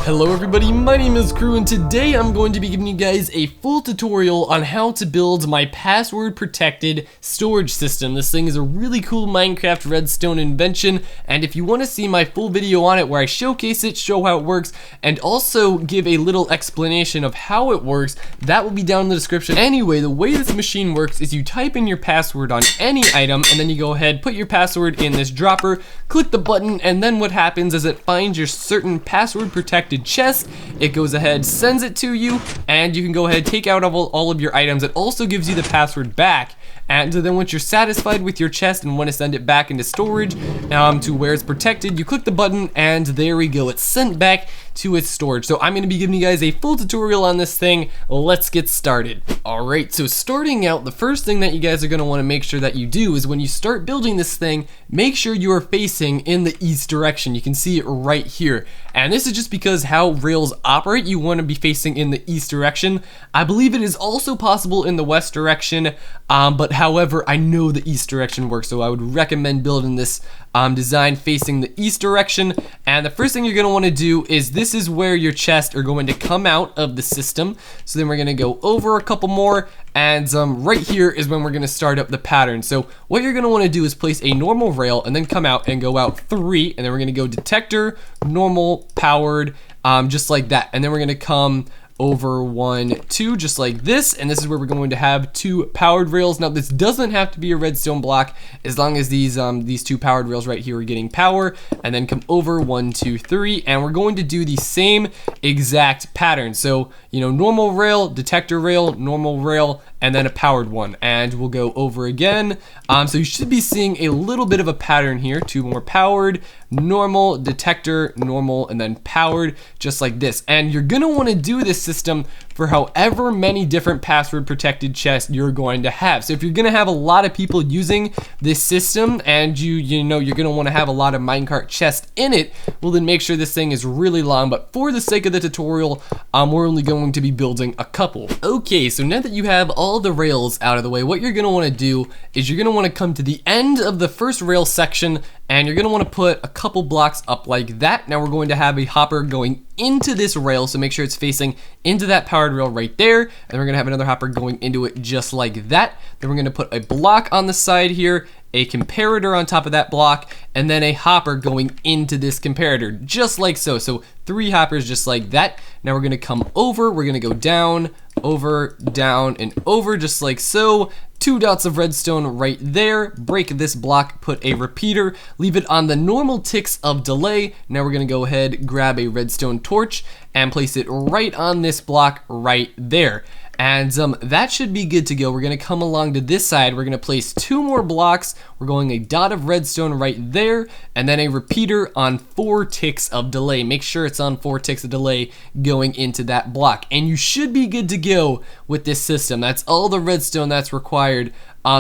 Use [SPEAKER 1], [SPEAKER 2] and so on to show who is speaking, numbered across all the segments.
[SPEAKER 1] Hello everybody, my name is Crew and today I'm going to be giving you guys a full tutorial on how to build my password protected storage system. This thing is a really cool Minecraft Redstone invention, and if you want to see my full video on it where I showcase it, show how it works, and also give a little explanation of how it works, that will be down in the description. Anyway, the way this machine works is you type in your password on any item and then you go ahead, put your password in this dropper, click the button, and then what happens is it finds your certain password protected chest, it goes ahead, sends it to you, and you can go ahead, take out all of your items. It also gives you the password back, and then once you're satisfied with your chest and want to send it back into storage to where it's protected, you click the button and there we go, it's sent back to its storage. So I'm going to be giving you guys a full tutorial on this thing. Let's get started. Alright, so starting out, the first thing that you guys are going to want to make sure that you do is when you start building this thing, make sure you are facing in the east direction. You can see it right here, and this is just because how rails operate, you want to be facing in the east direction. I believe it is also possible in the west direction, but however, I know the east direction works, so I would recommend building this design facing the east direction. And the first thing you're going to want to do is this is where your chests are going to come out of the system. So then we're going to go over a couple more, and right here is when we're going to start up the pattern. So what you're going to want to do is place a normal rail and then come out and go out 3, and then we're going to go detector, normal, powered, just like that, and then we're going to come over 1, 2, just like this, and this is where we're going to have 2 powered rails. Now this doesn't have to be a redstone block as long as these 2 powered rails right here are getting power, and then come over 1, 2, 3, and we're going to do the same exact pattern. So normal rail, detector rail, normal rail, and then a powered one, and we'll go over again. So you should be seeing a little bit of a pattern here. 2 more powered, normal, detector, normal, and then powered, just like this. And you're gonna want to do this system for however many different password protected chests you're going to have. So if you're gonna have a lot of people using this system and you know you're gonna want to have a lot of minecart chests in it, well then make sure this thing is really long, but for the sake of the tutorial, we're only going to be building a couple. Okay, so now that you have all the rails out of the way, what you're gonna want to do is you're gonna want to come to the end of the first rail section, and you're gonna want to put a couple blocks up like that. Now we're going to have a hopper going into this rail, so make sure it's facing into that powered rail right there, and we're gonna have another hopper going into it just like that. Then we're gonna put a block on the side here, a comparator on top of that block, and then a hopper going into this comparator, just like so. So 3 hoppers just like that. Now we're gonna come over, we're gonna go down, over, down, and over, just like so. 2 dots of redstone right there. Break this block, put a repeater, leave it on the normal ticks of delay. Now we're gonna go ahead, grab a redstone torch, and place it right on this block right there. And that should be good to go. We're gonna come along to this side, we're gonna place 2 more blocks, we're going a dot of redstone right there, and then a repeater on 4 ticks of delay. Make sure it's on 4 ticks of delay going into that block, and you should be good to go with this system. That's all the redstone that's required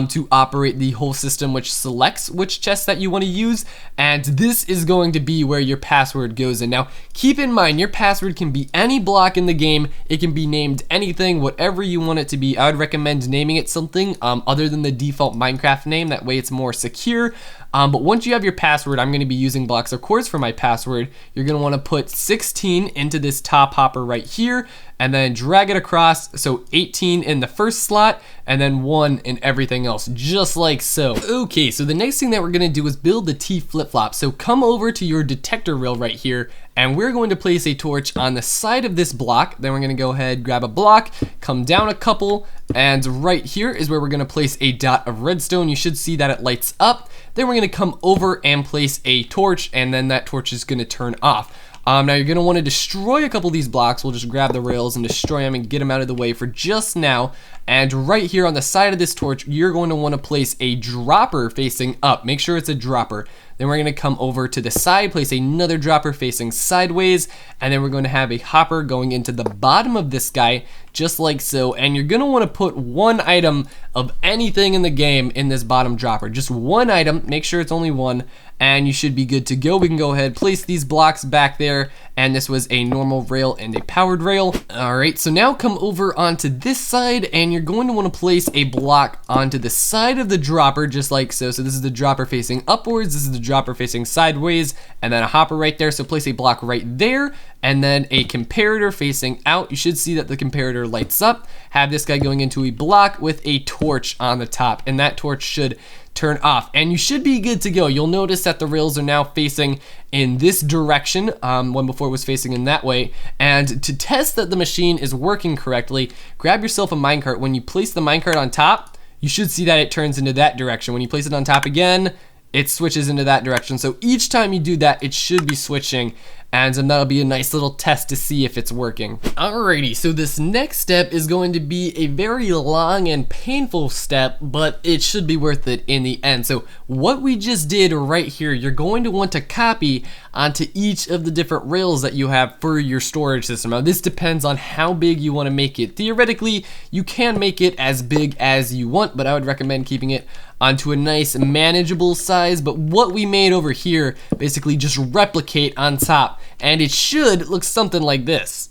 [SPEAKER 1] to operate the whole system, which selects which chest that you want to use, and this is going to be where your password goes in. Now keep in mind, your password can be any block in the game, it can be named anything, whatever you want it to be. I would recommend naming it something other than the default Minecraft name, that way it's more secure. But once you have your password, I'm going to be using blocks of course for my password. You're going to want to put 16 into this top hopper right here, and then drag it across, so 18 in the first slot, and then 1 in everything else, just like so. Okay, so the next thing that we're going to do is build the T flip-flop. So come over to your detector rail right here, and we're going to place a torch on the side of this block. Then we're going to go ahead, grab a block, come down a couple, and right here is where we're going to place a dot of redstone. You should see that it lights up. Then we're going to come over and place a torch, and then that torch is going to turn off. Now you're going to want to destroy a couple of these blocks. We'll just grab the rails and destroy them and get them out of the way for just now. And right here on the side of this torch, you're going to want to place a dropper facing up. Make sure it's a dropper. Then we're going to come over to the side, place another dropper facing sideways, and then we're going to have a hopper going into the bottom of this guy, just like so. And you're going to want to put 1 item of anything in the game in this bottom dropper. Just 1 item, make sure it's only 1, and you should be good to go. We can go ahead, place these blocks back there, and this was a normal rail and a powered rail. Alright, so now come over onto this side, and you're going to want to place a block onto the side of the dropper, just like so. So this is the dropper facing upwards, this is the dropper facing sideways, and then a hopper right there. So place a block right there, and then a comparator facing out. You should see that the comparator lights up. Have this guy going into a block with a torch on the top, and that torch should turn off, and you should be good to go. You'll notice that the rails are now facing in this direction, when before it was facing in that way. And to test that the machine is working correctly, grab yourself a minecart. When you place the minecart on top, you should see that it turns into that direction. When you place it on top again, it switches into that direction. So each time you do that, it should be switching, and that'll be a nice little test to see if it's working. Alrighty, so this next step is going to be a very long and painful step, but it should be worth it in the end. So what we just did right here, you're going to want to copy onto each of the different rails that you have for your storage system. Now this depends on how big you want to make it. Theoretically, you can make it as big as you want, but I would recommend keeping it onto a nice manageable size. But what we made over here, basically just replicate on top, and it should look something like this.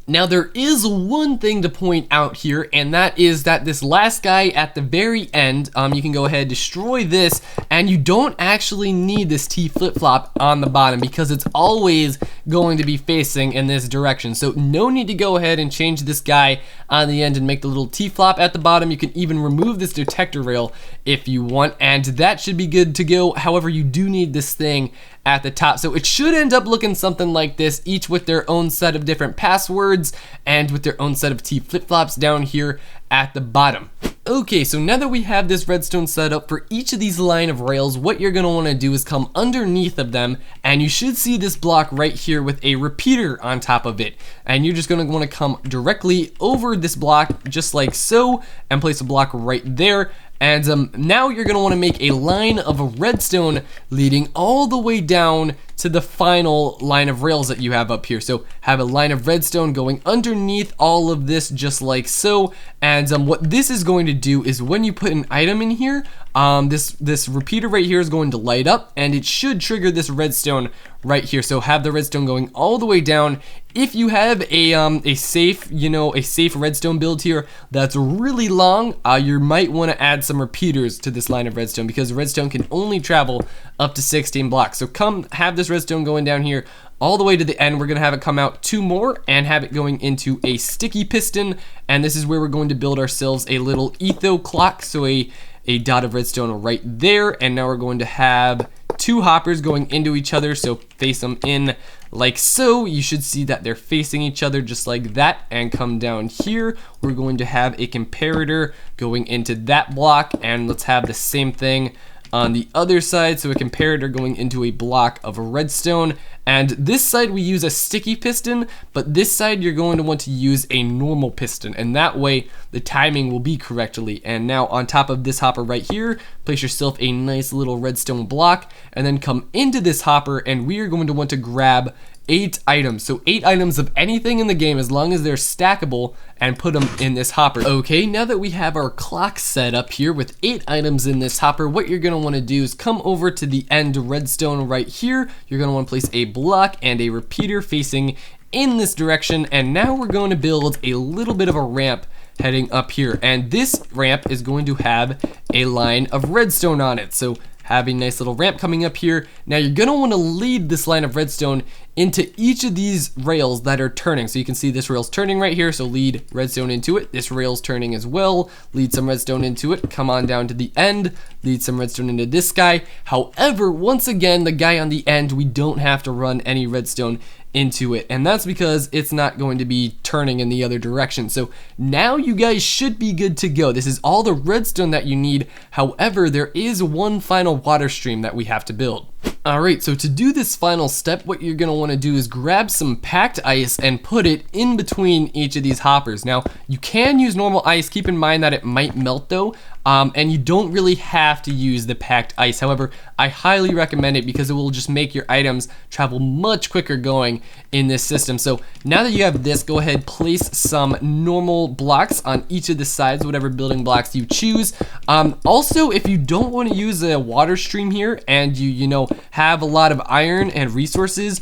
[SPEAKER 1] Now there is one thing to point out here, and that is that this last guy at the very end, you can go ahead, destroy this, and you don't actually need this T flip-flop on the bottom because it's always going to be facing in this direction. So no need to go ahead and change this guy on the end and make the little T flop at the bottom. You can even remove this detector rail if you want, and that should be good to go. However, you do need this thing at the top. So it should end up looking something like this, each with their own set of different passwords and with their own set of T flip-flops down here at the bottom. Okay, so now that we have this redstone set up for each of these line of rails, what you're gonna wanna do is come underneath of them, and you should see this block right here with a repeater on top of it. And you're just gonna wanna come directly over this block, just like so, and place a block right there. And now you're gonna wanna make a line of redstone leading all the way down to the final line of rails that you have up here. So have a line of redstone going underneath all of this, just like so. And what this is going to do is when you put an item in here, this repeater right here is going to light up, and it should trigger this redstone right here. So have the redstone going all the way down. If you have a safe redstone build here that's really long, you might want to add some repeaters to this line of redstone, because redstone can only travel up to 16 blocks. So come have this redstone going down here all the way to the end. We're gonna have it come out 2 more and have it going into a sticky piston, and this is where we're going to build ourselves a little etho clock. So a dot of redstone right there, and now we're going to have 2 hoppers going into each other, so face them in like so. You should see that they're facing each other just like that, and come down here. We're going to have a comparator going into that block, and let's have the same thing on the other side, so a comparator going into a block of redstone. And this side we use a sticky piston, but this side you're going to want to use a normal piston, and that way the timing will be correctly. And now on top of this hopper right here, place yourself a nice little redstone block, and then come into this hopper, and we are going to want to grab 8 items. So 8 items of anything in the game, as long as they're stackable, and put them in this hopper. Okay, now that we have our clock set up here with 8 items in this hopper, what you're gonna wanna do is come over to the end redstone right here. You're gonna wanna place a block and a repeater facing in this direction, and now we're going to build a little bit of a ramp heading up here, and this ramp is going to have a line of redstone on it. So have a nice little ramp coming up here. Now you're gonna wanna lead this line of redstone into each of these rails that are turning. So you can see this rail's turning right here, so lead redstone into it. This rail's turning as well, lead some redstone into it. Come on down to the end, lead some redstone into this guy. However, once again, the guy on the end, we don't have to run any redstone into it, and that's because it's not going to be turning in the other direction. So now you guys should be good to go. This is all the redstone that you need. However, there is one final water stream that we have to build. Alright, so to do this final step, what you're going to want to do is grab some packed ice and put it in between each of these hoppers. Now, you can use normal ice. Keep in mind that it might melt though, and you don't really have to use the packed ice. However, I highly recommend it because it will just make your items travel much quicker going in this system. So now that you have this, go ahead, place some normal blocks on each of the sides, whatever building blocks you choose. Also, if you don't want to use a water stream here and you know, have a lot of iron and resources,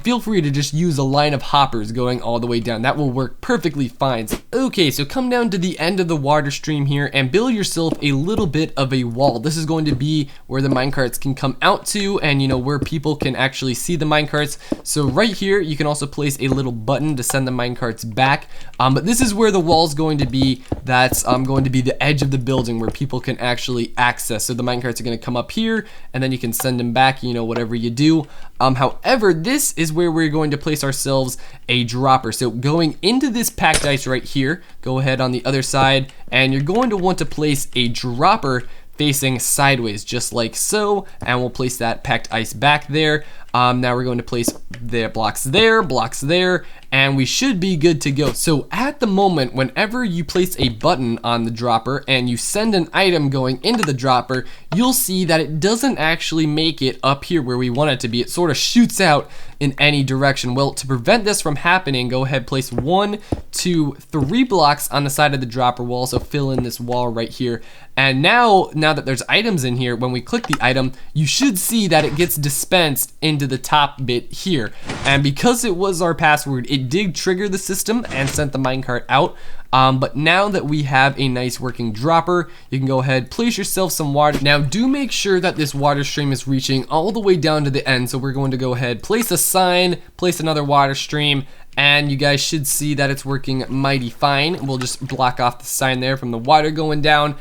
[SPEAKER 1] feel free to just use a line of hoppers going all the way down. That will work perfectly fine. Okay, so come down to the end of the water stream here and build yourself yourself a little bit of a wall. This is going to be where the minecarts can come out to, and you know, where people can actually see the minecarts. So right here, you can also place a little button to send the minecarts back. But this is where the wall is going to be. That's going to be the edge of the building where people can actually access. So the minecarts are going to come up here, and then you can send them back, you know, whatever you do. However, this is where we're going to place ourselves a dropper. So going into this packed ice right here, go ahead on the other side, and you're going to want to place a dropper facing sideways, just like so, and we'll place that packed ice back there. Now we're going to place the blocks there, and we should be good to go. So at the moment, whenever you place a button on the dropper and you send an item going into the dropper, you'll see that it doesn't actually make it up here where we want it to be. It sort of shoots out in any direction. Well, to prevent this from happening, go ahead, place 1, 2, 3 blocks on the side of the dropper. We'll also fill in this wall right here. And now that there's items in here, when we click the item, you should see that it gets dispensed into the top bit here. And because it was our password, it did trigger the system and sent the minecart out. But now that we have a nice working dropper, you can go ahead, place yourself some water. Now do make sure that this water stream is reaching all the way down to the end. So we're going to go ahead, place a sign, place another water stream, and you guys should see that it's working mighty fine. We'll just block off the sign there from the water going down.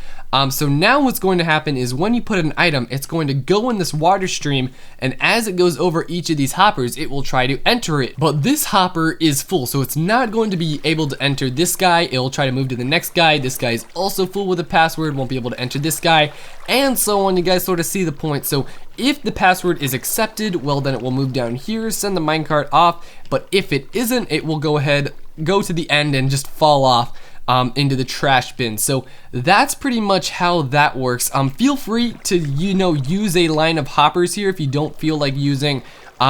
[SPEAKER 1] So now what's going to happen is when you put an item, it's going to go in this water stream, and as it goes over each of these hoppers, it will try to enter it. But this hopper is full, so it's not going to be able to enter this guy. It'll try to move to the next guy. This guy is also full with a password, won't be able to enter this guy, and so on. You guys sort of see the point. So if the password is accepted, well, then it will move down here, send the minecart off. But if it isn't, it will go ahead, go to the end and just fall off into the trash bin. So that's pretty much how that works. Feel free to, you know, use a line of hoppers here if you don't feel like using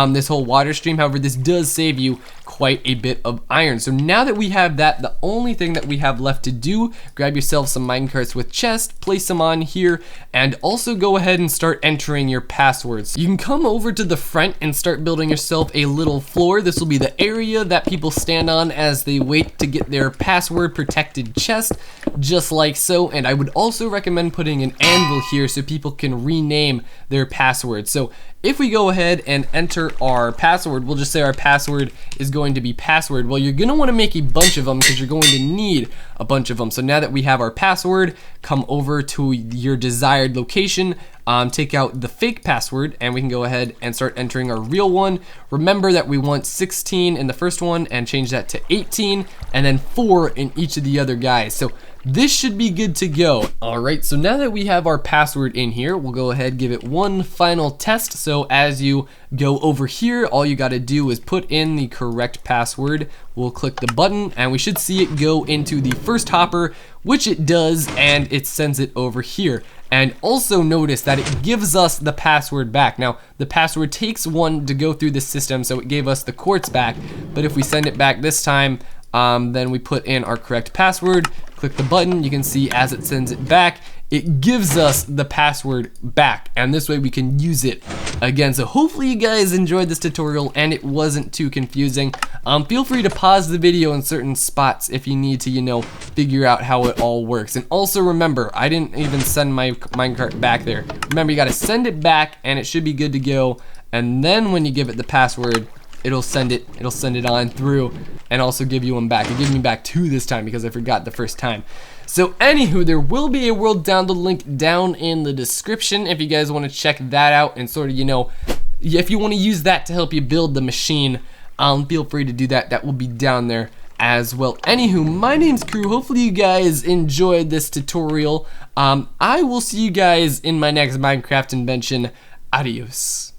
[SPEAKER 1] this whole water stream. However, this does save you quite a bit of iron. So now that we have that, the only thing that we have left to do, grab yourself some minecarts with chest, place them on here, and also go ahead and start entering your passwords. You can come over to the front and start building yourself a little floor. This will be the area that people stand on as they wait to get their password protected chest, just like so. And I would also recommend putting an anvil here so people can rename their password. So if we go ahead and enter our password, we'll just say our password is going to be password. Well, you're gonna wanna make a bunch of them because you're going to need a bunch of them. So now that we have our password, come over to your desired location, take out the fake password, and we can go ahead and start entering our real one. Remember that we want 16 in the first one and change that to 18, and then 4 in each of the other guys. So this should be good to go. All right, so now that we have our password in here, we'll go ahead, give it one final test. So as you go over here, all you gotta do is put in the correct password. We'll click the button, and we should see it go into the first hopper, which it does, and it sends it over here. And also notice that it gives us the password back. Now, the password takes one to go through the system, so it gave us the quartz back. But if we send it back this time, then we put in our correct password, click the button, you can see as it sends it back, it gives us the password back, and this way we can use it again. So hopefully you guys enjoyed this tutorial and it wasn't too confusing. Feel free to pause the video in certain spots if you need to, you know, figure out how it all works. And also remember, I didn't even send my minecart back there. Remember, you gotta send it back and it should be good to go. And then when you give it the password, it'll send it on through and also give you one back. It gave me back 2 this time because I forgot the first time. So anywho, there will be a world download link down in the description if you guys want to check that out and sort of, you know, if you want to use that to help you build the machine, feel free to do that. That will be down there as well. Anywho, my name's Crew. Hopefully you guys enjoyed this tutorial. I will see you guys in my next Minecraft invention. Adios.